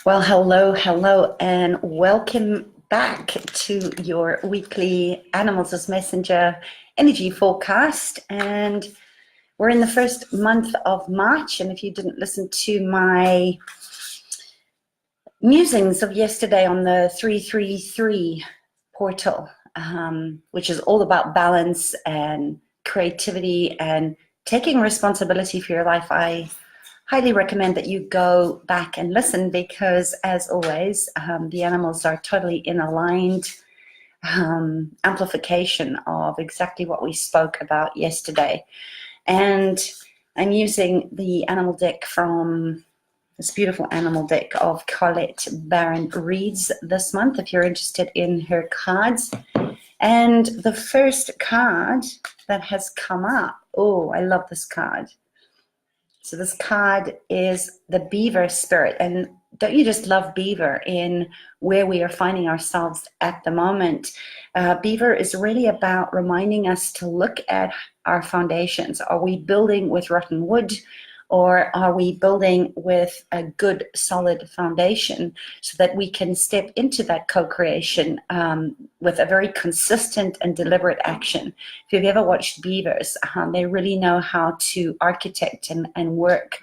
Well, hello, and welcome back to your weekly Animals as Messenger energy forecast. And we're in the first month of March. And if you didn't listen to my musings of yesterday on the 333 portal, which is all about balance and creativity and taking responsibility for your life, I highly recommend that you go back and listen because, as always, the animals are totally in aligned amplification of exactly what we spoke about yesterday. And I'm using the animal deck from this beautiful animal deck of Colette Baron-Reid's this month, if you're interested in her cards. And the first card that has come up, oh, I love this card. So this card is the Beaver spirit. And don't you just love Beaver in where we are finding ourselves at the moment? Beaver is really about reminding us to look at our foundations. Are we building with rotten wood, or are we building with a good solid foundation so that we can step into that co-creation with a very consistent and deliberate action? If you've ever watched beavers, they really know how to architect and work.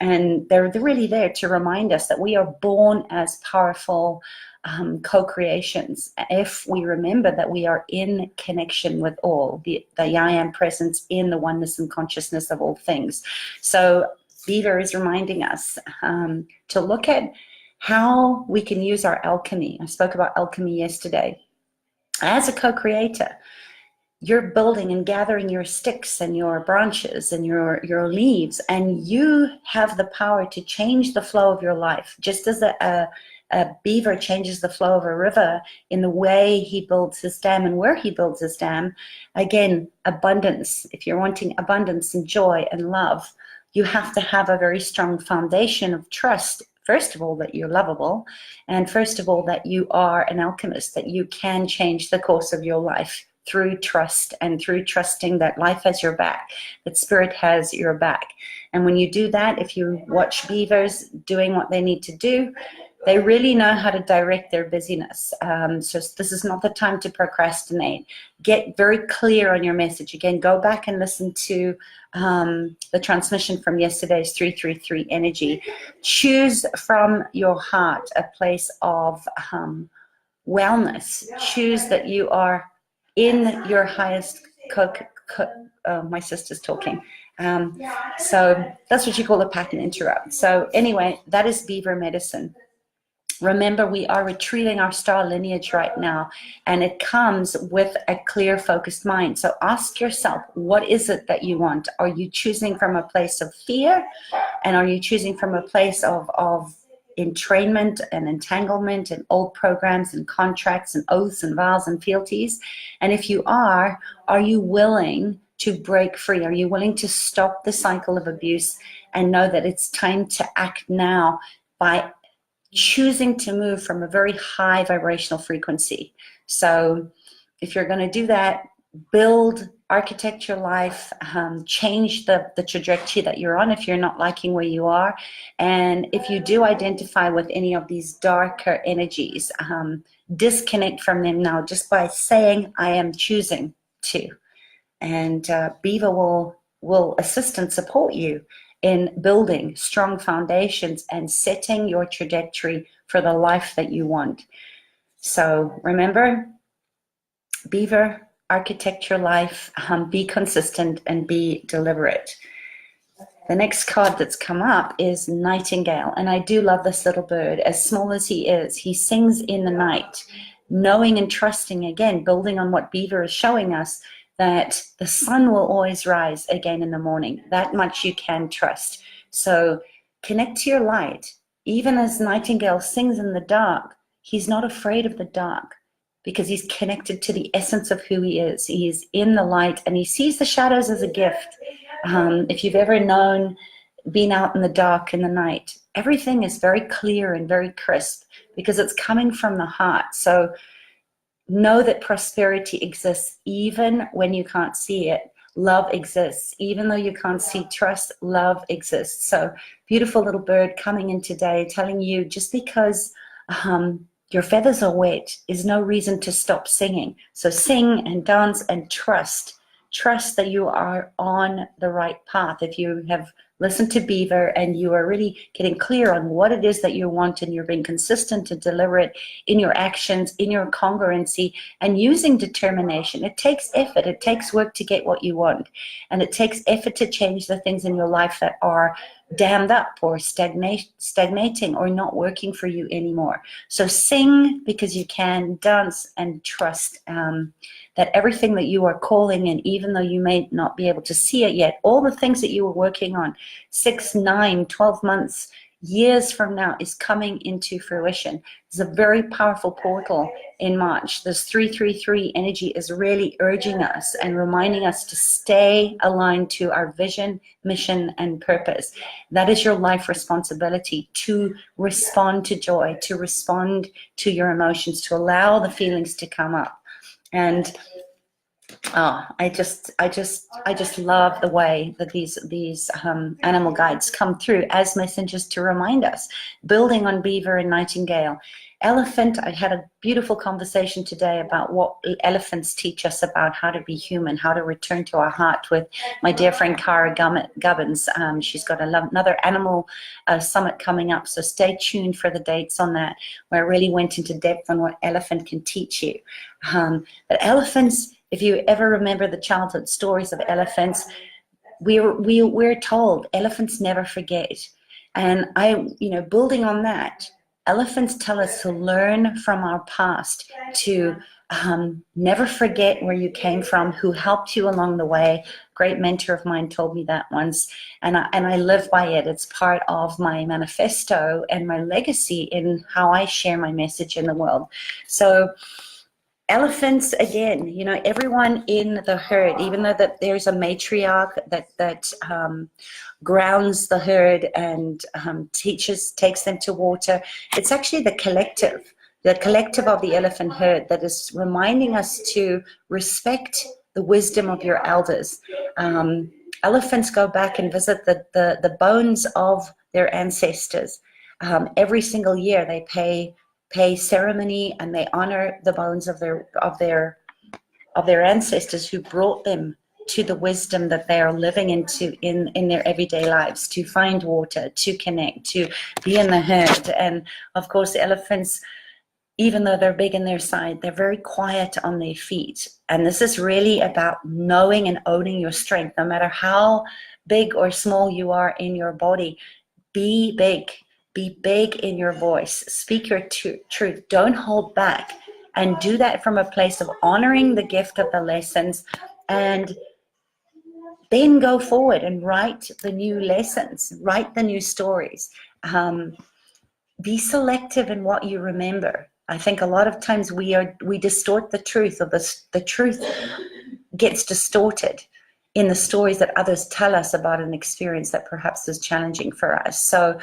And they're really there to remind us that we are born as powerful co-creations if we remember that we are in connection with all, the I am presence in the oneness and consciousness of all things. So Beaver is reminding us to look at how we can use our alchemy. I spoke about alchemy yesterday. As a co-creator, you're building and gathering your sticks and your branches and your leaves, and you have the power to change the flow of your life, just as a beaver changes the flow of a river in the way he builds his dam and where he builds his dam. Again, abundance. If you're wanting abundance and joy and love, you have to have a very strong foundation of trust. First of all, that you're lovable, and first of all, that you are an alchemist, that you can change the course of your life through trust and through trusting that life has your back, that spirit has your back. And when you do that, if you watch beavers doing what they need to do, they really know how to direct their busyness. So this is not the time to procrastinate. Get very clear on your message. Again, go back and listen to the transmission from yesterday's 333 energy. Choose from your heart a place of wellness. Choose that you are in your highest my sister's talking. So that's what you call a pattern interrupt. So anyway, that is beaver medicine. Remember, we are retrieving our star lineage right now, and it comes with a clear, focused mind. So ask yourself, what is it that you want? Are you choosing from a place of fear? And are you choosing from a place of entrainment and entanglement and old programs and contracts and oaths and vows and fealties? And if you are you willing to break free? Are you willing to stop the cycle of abuse and know that it's time to act now by choosing to move from a very high vibrational frequency? So if you're going to do that, build, architect your life, change the trajectory that you're on if you're not liking where you are. And if you do identify with any of these darker energies, disconnect from them now just by saying, I am choosing to. And Beaver will assist and support you in building strong foundations and setting your trajectory for the life that you want. So remember, Beaver, architect your life, be consistent and be deliberate. The next card that's come up is Nightingale, and I do love this little bird. As small as he is, he sings in the night, knowing and trusting, again, building on what Beaver is showing us, that the sun will always rise again in the morning. That much you can trust. So connect to your light. Even as Nightingale sings in the dark, he's not afraid of the dark because he's connected to the essence of who he is. He is in the light and he sees the shadows as a gift. If you've ever been out in the dark in the night, everything is very clear and very crisp because it's coming from the heart. So know that prosperity exists even when you can't see it. love exists. Even though you can't see trust, love exists. So beautiful little bird coming in today telling you, just because your feathers are wet is no reason to stop singing. So sing and dance and trust. Trust that you are on the right path. If you have listened to Beaver and you are really getting clear on what it is that you want, and you're being consistent and deliberate in your actions, in your congruency, and using determination. It takes effort. It takes work to get what you want. And it takes effort to change the things in your life that are dammed up or stagnating or not working for you anymore. So sing because you can, dance and trust that everything that you are calling in, even though you may not be able to see it yet, all the things that you were working on 6, 9, 12 months, years from now is coming into fruition. There's a very powerful portal in March. This 333 energy is really urging us and reminding us to stay aligned to our vision, mission, and purpose. That is your life responsibility, to respond to joy, to respond to your emotions, to allow the feelings to come up. And I just love the way that these animal guides come through as messengers to remind us, building on Beaver and Nightingale. Elephant, I had a beautiful conversation today about what elephants teach us about how to be human, how to return to our heart, with my dear friend Cara Gubbins. She's got another animal summit coming up, so stay tuned for the dates on that, where I really went into depth on what elephant can teach you. But elephants, if you ever remember the childhood stories of elephants, we're told elephants never forget. And building on that, elephants tell us to learn from our past, to never forget where you came from, who helped you along the way. Great mentor of mine told me that once, and I live by it. It's part of my manifesto and my legacy in how I share my message in the world. So elephants, again, everyone in the herd, even though that there's a matriarch that grounds the herd and takes them to water, it's actually the collective of the elephant herd that is reminding us to respect the wisdom of your elders. Elephants go back and visit the bones of their ancestors. Every single year they pay ceremony, and they honor the bones of their ancestors who brought them to the wisdom that they are living into in their everyday lives, to find water, to connect, to be in the herd. And of course, the elephants, even though they're big in their side, they're very quiet on their feet. And this is really about knowing and owning your strength. No matter how big or small you are in your body, be big. Be big in your voice. Speak your truth. Don't hold back. And do that from a place of honoring the gift of the lessons, and then go forward and write the new lessons, write the new stories. Be selective in what you remember. I think a lot of times we distort the truth, or the truth gets distorted in the stories that others tell us about an experience that perhaps is challenging for us. So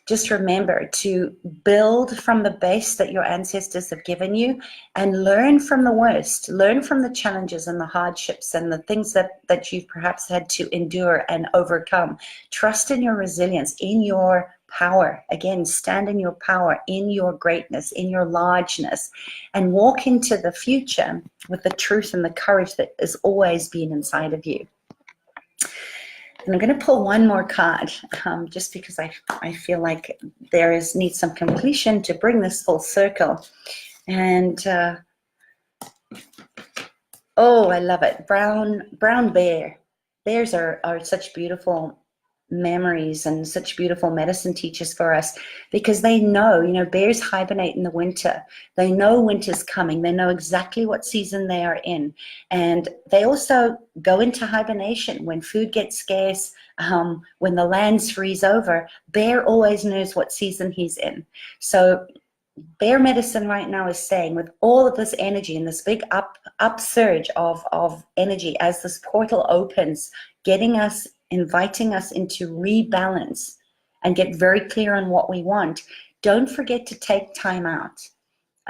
just remember to build from the base that your ancestors have given you, and learn from the worst, learn from the challenges and the hardships and the things that you've perhaps had to endure and overcome. Trust in your resilience, in your power. Again, stand in your power, in your greatness, in your largeness, and walk into the future with the truth and the courage that has always been inside of you. And I'm going to pull one more card, just because I feel like needs some completion to bring this full circle. And oh, I love it. Brown bear. Bears are such beautiful memories and such beautiful medicine teachers for us, because they know, bears hibernate in the winter. They know winter's coming. They know exactly what season they are in. And they also go into hibernation when food gets scarce, when the lands freeze over. Bear always knows what season he's in. So bear medicine right now is saying, with all of this energy and this big upsurge of energy as this portal opens, inviting us into rebalance and get very clear on what we want, don't forget to take time out.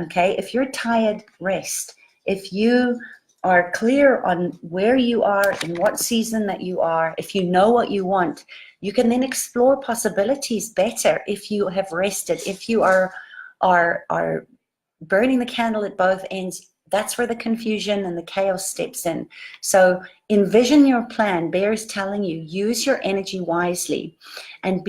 Okay? If you're tired, rest. If you are clear on where you are, in what season that you are, if you know what you want, you can then explore possibilities better if you have rested, if you are burning the candle at both ends. That's where the confusion and the chaos steps in. So envision your plan. Bear is telling you, use your energy wisely. And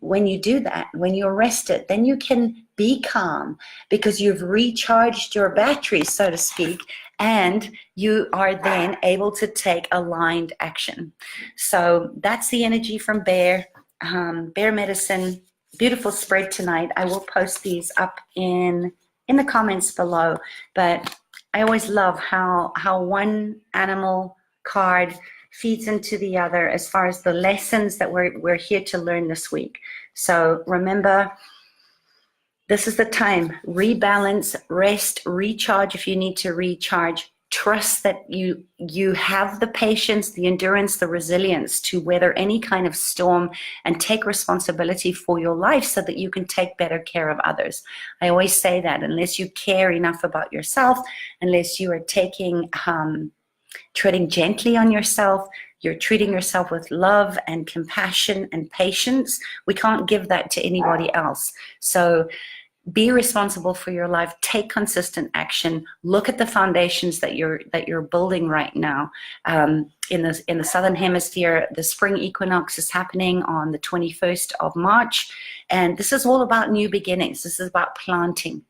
when you do that, when you're rested, then you can be calm because you've recharged your batteries, so to speak, and you are then able to take aligned action. So that's the energy from Bear. Bear medicine, beautiful spread tonight. I will post these up in the comments below, but I always love how one animal card feeds into the other as far as the lessons that we're here to learn this week. So remember, this is the time. Rebalance, rest, recharge if you need to recharge. Trust that you have the patience, the endurance, the resilience to weather any kind of storm and take responsibility for your life so that you can take better care of others. I always say that unless you care enough about yourself, unless you are treading gently on yourself, you're treating yourself with love and compassion and patience, we can't give that to anybody else. So be responsible for your life. Take consistent action. Look at the foundations that you're building right now. In the southern hemisphere, the spring equinox is happening on the 21st of March, and this is all about new beginnings. This is about planting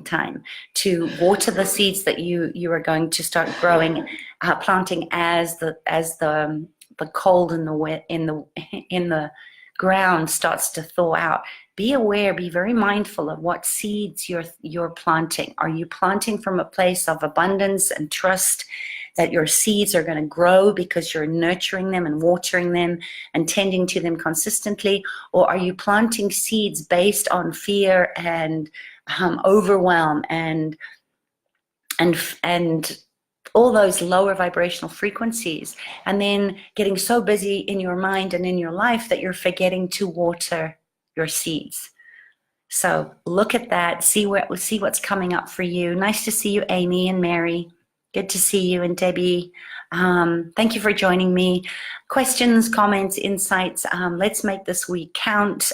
time to water the seeds that you are going to start growing, planting as the cold in the ground starts to thaw out. Be aware, be very mindful of what seeds you're planting. Are you planting from a place of abundance and trust that your seeds are going to grow because you're nurturing them and watering them and tending to them consistently? Or are you planting seeds based on fear and overwhelm and all those lower vibrational frequencies, and then getting so busy in your mind and in your life that you're forgetting to water your seeds? So look at that, see what's coming up for you. Nice to see you, Amy and Mary. Good to see you, and Debbie. Thank you for joining me. Questions, comments, insights. Let's make this week count.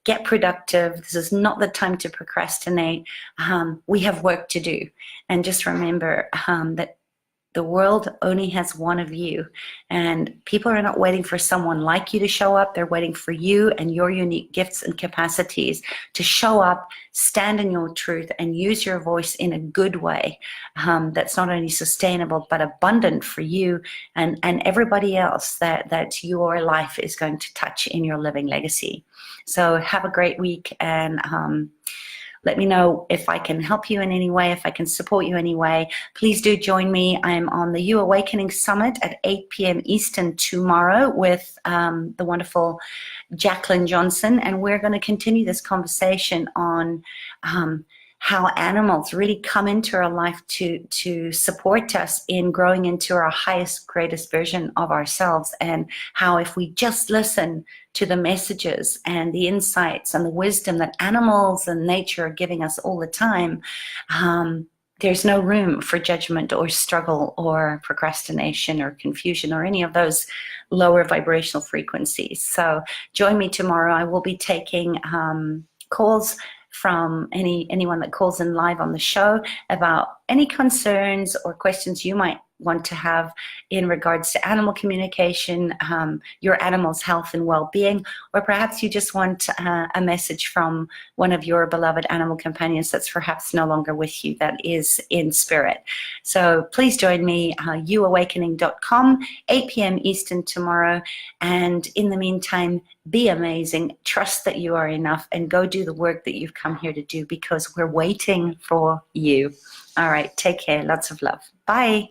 Get productive. This is not the time to procrastinate. We have work to do. And just remember that the world only has one of you, and people are not waiting for someone like you to show up. They're waiting for you and your unique gifts and capacities to show up, stand in your truth, and use your voice in a good way that's not only sustainable but abundant for you and everybody else that your life is going to touch in your living legacy. So have a great week, and let me know if I can help you in any way, if I can support you in any way. Please do join me. I'm on the You Awakening Summit at 8 p.m. Eastern tomorrow with the wonderful Jacqueline Johnson, and we're going to continue this conversation on how animals really come into our life to support us in growing into our highest, greatest version of ourselves, and how if we just listen to the messages and the insights and the wisdom that animals and nature are giving us all the time, there's no room for judgment or struggle or procrastination or confusion or any of those lower vibrational frequencies. So join me tomorrow. I will be taking calls from anyone that calls in live on the show about any concerns or questions you might want to have in regards to animal communication, your animal's health and well-being, or perhaps you just want a message from one of your beloved animal companions that's perhaps no longer with you, that is in spirit. So please join me, youawakening.com, 8 p.m. Eastern tomorrow. And in the meantime, be amazing, trust that you are enough, and go do the work that you've come here to do, because we're waiting for you. All right, take care, lots of love. Bye.